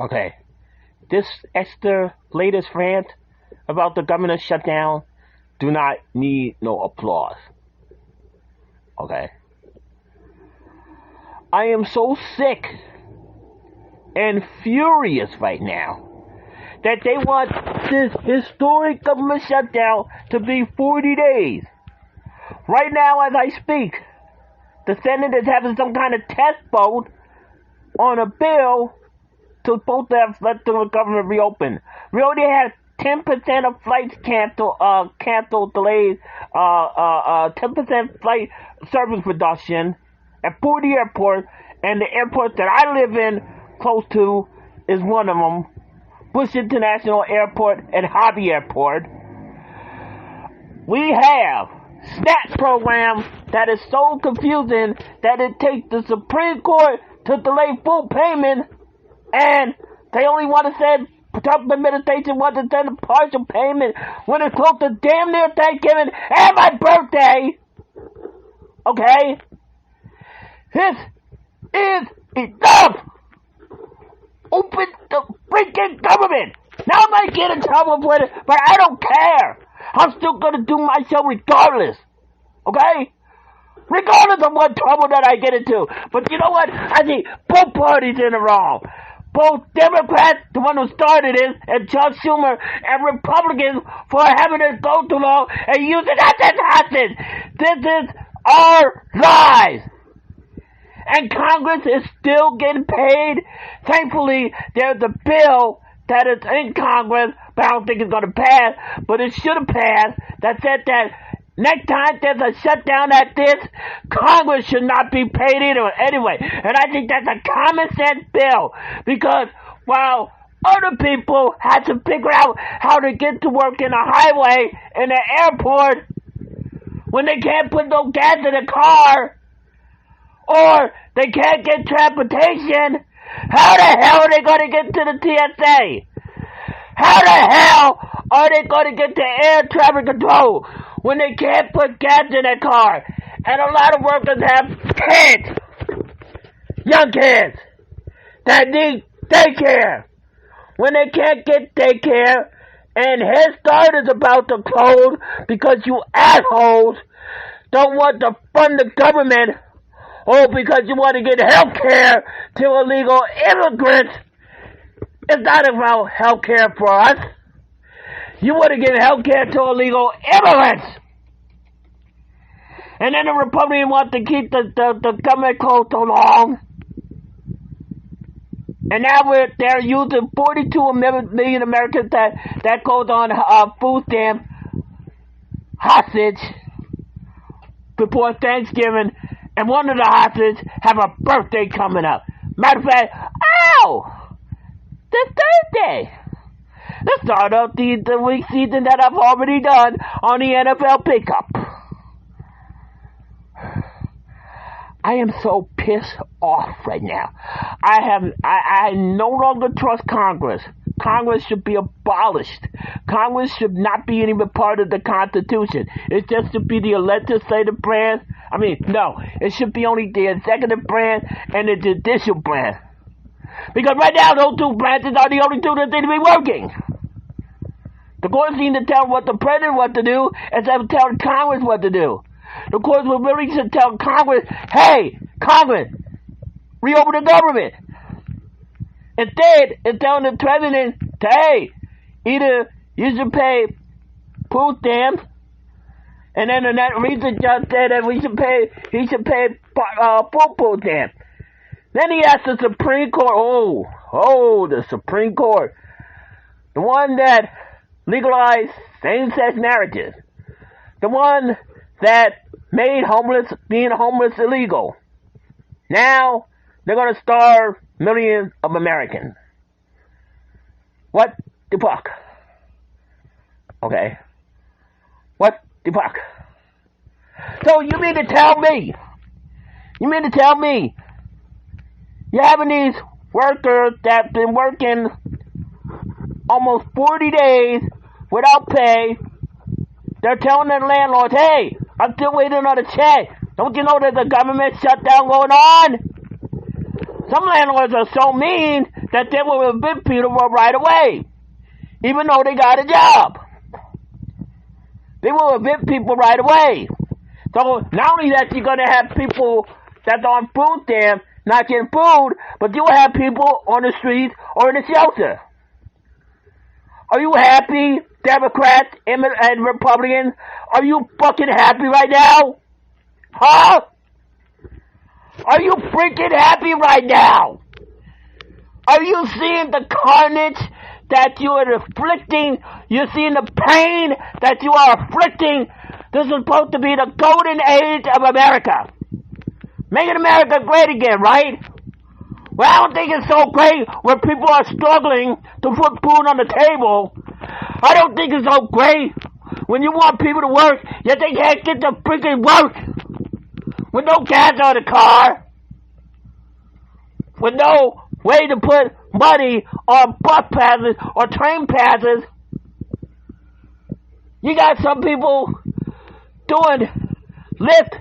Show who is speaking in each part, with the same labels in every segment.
Speaker 1: Okay, this extra latest rant about the government shutdown do not need no applause. Okay. I am so sick and furious right now that they want this historic government shutdown to be 40 days. Right now, as I speak, the Senate is having some kind of test vote on a bill to both have let the government reopen. We already had 10% of flights canceled, delayed, 10% flight service reduction at 40 airports, and the airport that I live in close to is one of them, Bush International Airport and Hobby Airport. We have SNAP program that is so confusing that it takes the Supreme Court to delay full payment, and they only want to send Trump administration wants to send a partial payment when it's close to damn near Thanksgiving and my birthday. Okay? This is enough! Open the freaking government! Now I might get in trouble with it, but I don't care! I'm still gonna do my show regardless. Okay? Regardless of what trouble that I get into. But you know what? I see both parties in the wrong. Both Democrats, the one who started it, and Chuck Schumer, and Republicans for having it go too long and using us as hostage. This is our lives. And Congress is still getting paid. Thankfully, there's a bill that is in Congress, but I don't think it's going to pass, but it should have passed, that said that next time there's a shutdown at this, Congress should not be paid either. Anyway, and I think that's a common sense bill, because while other people had to figure out how to get to work in a highway, in an airport, when they can't put no gas in a car, or they can't get transportation, how the hell are they going to get to the TSA? How the hell are they going to get to air traffic control when they can't put gas in their car? And a lot of workers have kids, young kids, that need daycare. When they can't get daycare, and Head Start is about to close because you assholes don't want to fund the government, or because you want to get health care to illegal immigrants. It's not about health care for us. You want to give health care to illegal immigrants. And then the Republicans want to keep the government closed so long. And now they're using 42 million Americans that goes on food stamp hostage before Thanksgiving. And one of the hostages have a birthday coming up. Matter of fact, this Thursday. Let's start out the week season that I've already done on the NFL pickup. I am so pissed off right now. I no longer trust Congress. Congress should be abolished. Congress should not be even part of the Constitution. It just should be the legislative branch. No, it should be only the executive branch and the judicial branch. Because right now, those two branches are the only two that seem to be working. The courts need to tell what the president what to do instead of telling Congress what to do. The courts will really should tell Congress, hey, Congress, reopen the government. Instead, it's telling the president, hey, either you should pay food stamps, and then the recent judge said that he should pay food stamps. Then he asked the Supreme Court, the Supreme Court, the one that legalized same-sex marriages, the one that made being homeless illegal. Now, they're going to starve millions of Americans. What the fuck? Okay. What the fuck? So you mean to tell me you're having these workers that have been working almost 40 days without pay. They're telling their landlords, hey, I'm still waiting on a check. Don't you know there's a government shutdown going on? Some landlords are so mean that they will evict people right away, even though they got a job. They will evict people right away. So not only that you're going to have people that's on food stamps not getting food, but you will have people on the streets or in the shelter. Are you happy, Democrats and Republicans? Are you fucking happy right now? Huh? Are you freaking happy right now? Are you seeing the carnage that you are inflicting? You're seeing the pain that you are inflicting? This is supposed to be the golden age of America. Making America great again, right? Well, I don't think it's so great when people are struggling to put food on the table. I don't think it's so great when you want people to work, yet they can't get to freaking work. With no gas on the car. With no way to put money on bus passes or train passes. You got some people doing Lyft,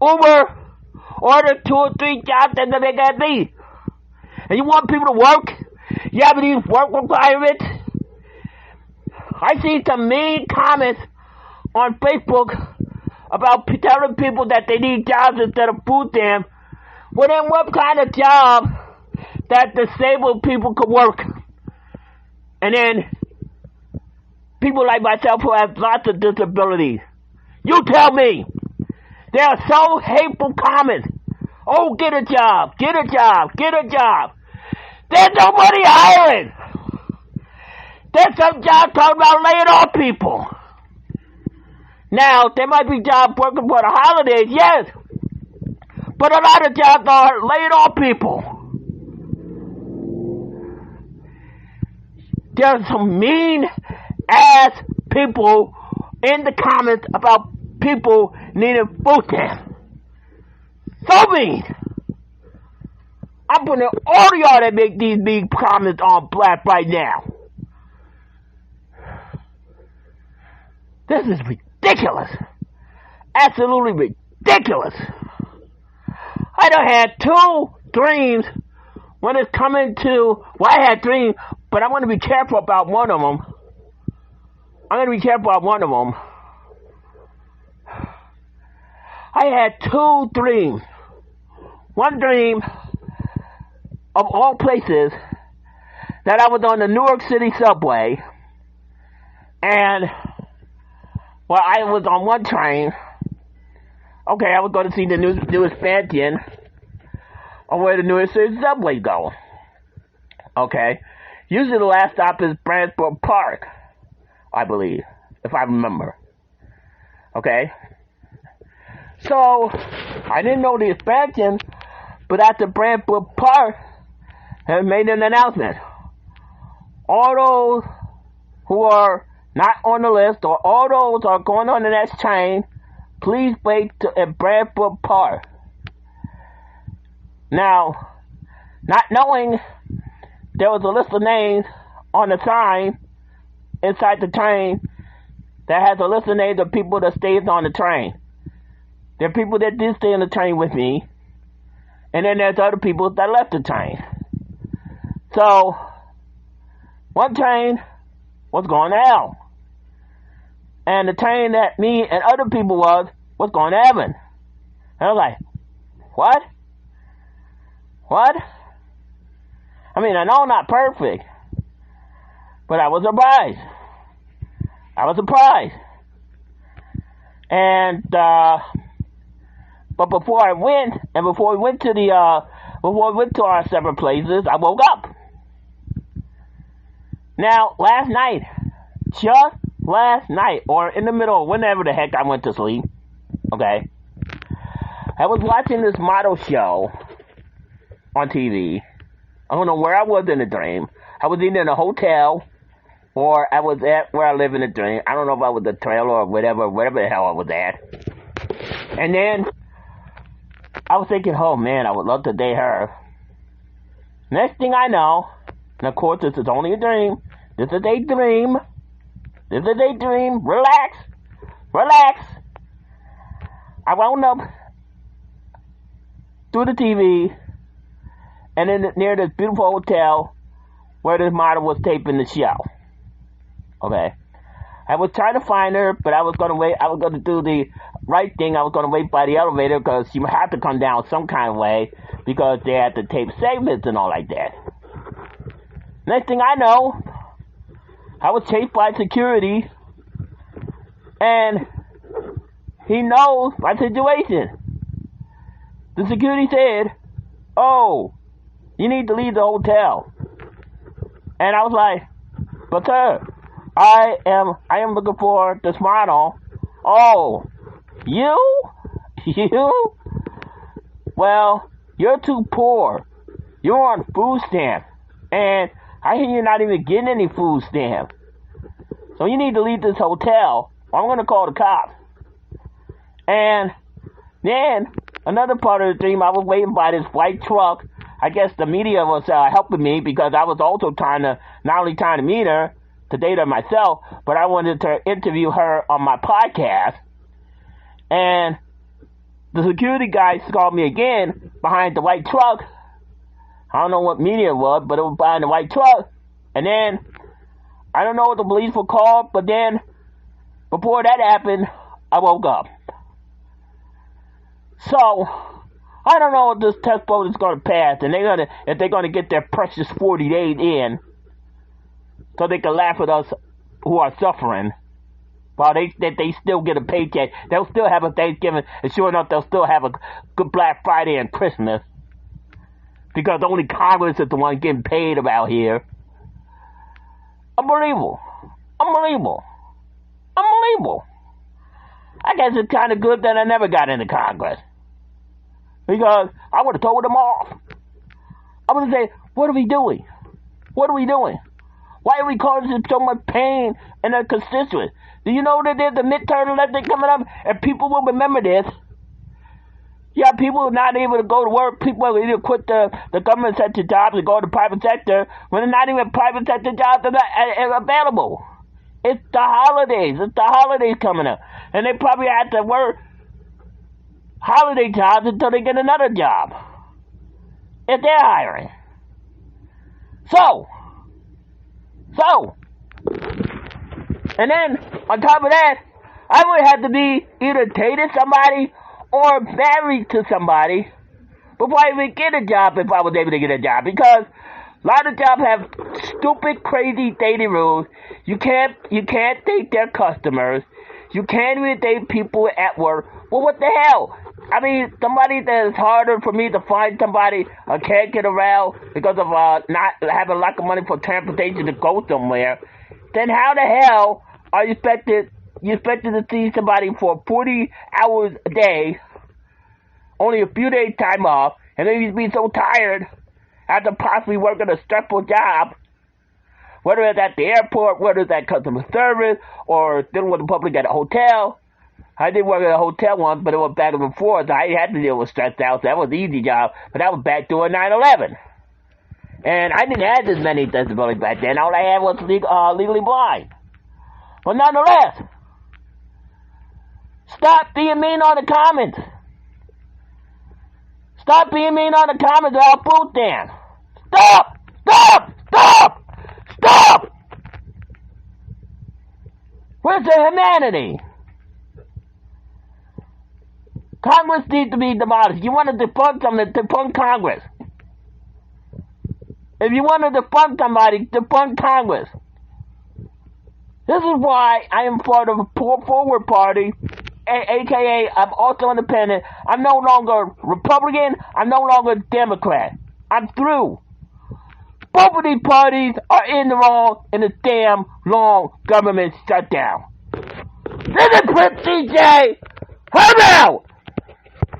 Speaker 1: Uber, order 2 or 3 jobs that they got me. And you want people to work? You have these work requirements? I see some mean comments on Facebook about telling people that they need jobs instead of food stamps. Well, then what kind of job that disabled people could work? And then people like myself who have lots of disabilities. You tell me. There are so hateful comments. Oh, get a job, get a job, get a job. There's nobody hiring. There's some jobs talking about laying off people. Now, there might be jobs working for the holidays, yes. But a lot of jobs are laying off people. There's some mean-ass people in the comments about people needing food stamps. So mean. I'm putting all of y'all that make these big comments on blast right now. This is ridiculous. Absolutely ridiculous. I done had 2 dreams when it's coming to... Well, I had dreams, but I'm going to be careful about one of them. I had 2 dreams. One dream, of all places, that I was on the New York City subway, and, well, I was on one train. Okay, I was going to see the new expansion of where the New York City subway go. Okay, usually the last stop is Brandsburg Park, I believe, if I remember. Okay, so I didn't know the expansion, but after Brandsburg Park had made an announcement. All those who are not on the list, or all those who are going on the next train, please wait at Brandsburg Park. Now, not knowing there was a list of names on the sign inside the train that has a list of names of people that stays on the train. There are people that did stay on the train with me, and then there's other people that left the train. So, one train was going to hell. And the train that me and other people was going to heaven. And I was like, what? What? I mean, I know I'm not perfect, but I was surprised. And, but before I went, and before we went to our separate places, I woke up. Now, just last night, or in the middle, whenever the heck I went to sleep, okay, I was watching this model show on TV. I don't know where I was in the dream. I was either in a hotel, or I was at where I live in the dream. I don't know if I was at the trailer or whatever the hell I was at. And then, I was thinking, oh man, I would love to date her. Next thing I know, and of course this is only a dream. This is a dream. Relax. I wound up through the TV, and then near this beautiful hotel where this model was taping the show. Okay. I was trying to find her, but I was going to wait. I was going to do the right thing. I was going to wait by the elevator because she would have to come down some kind of way because they had to tape segments and all like that. Next thing I know, I was chased by security, and he knows my situation. The security said, "Oh, you need to leave the hotel." And I was like, "But sir, I am looking for this model." "Oh, you? You? Well, you're too poor. You're on food stamps. And I hear you're not even getting any food stamps. So you need to leave this hotel, or I'm going to call the cops." And then, another part of the dream, I was waiting by this white truck. I guess the media was helping me because I was also not only trying to meet her, to date her myself, but I wanted to interview her on my podcast. And the security guy called me again behind the white truck. I don't know what media it was, but it was behind the white truck. And then, I don't know what the police were called, but then, before that happened, I woke up. So, I don't know if this test vote is going to pass, and if they're going to get their precious 40 days in, so they can laugh at us who are suffering, while they still get a paycheck. They'll still have a Thanksgiving, and sure enough, they'll still have a good Black Friday and Christmas, because only Congress is the one getting paid about here. Unbelievable. Unbelievable. Unbelievable. I guess it's kind of good that I never got into Congress, because I would have told them off. I would have said, "What are we doing? What are we doing? Why are we causing so much pain in our constituents? Do you know that there's a midterm election coming up, and people will remember this? Yeah, people are not able to go to work. People will either quit the government sector jobs and go to the private sector when they're not even private sector jobs are available. It's the holidays. It's the holidays coming up. And they probably have to work holiday jobs until they get another job, if they're hiring. So, and then, on top of that, I would have to be either dating somebody or married to somebody before I even get a job, if I was able to get a job. Because a lot of jobs have stupid, crazy dating rules. You can't date their customers. You can't even date people at work. Well, what the hell? I mean, somebody that is harder for me to find somebody I can't get around because of not having a lot of money for transportation to go somewhere. Then how the hell are you expected to see somebody for 40 hours a day, only a few days time off, and then you'd be so tired after possibly working a stressful job, whether it's at the airport, whether it's at customer service, or dealing with the public at a hotel. I did work at a hotel once, but it was back and forth, so I had to deal with stressed out, so that was an easy job, but that was back during 9/11. And I didn't have as many disabilities back then. All I had was legally blind. But nonetheless, stop being mean on the comments. Stop being mean on the comments about food stamps. Stop! Stop! Stop! Stop! Where's the humanity? Congress needs to be demolished. You want to defund something, defund Congress. If you want to defund somebody, defund Congress. This is why I am part of a Forward Party, a.k.a. I'm also independent. I'm no longer Republican. I'm no longer Democrat. I'm through. Both of these parties are in the wrong in this damn long government shutdown. This is Prince CJ. I'm out!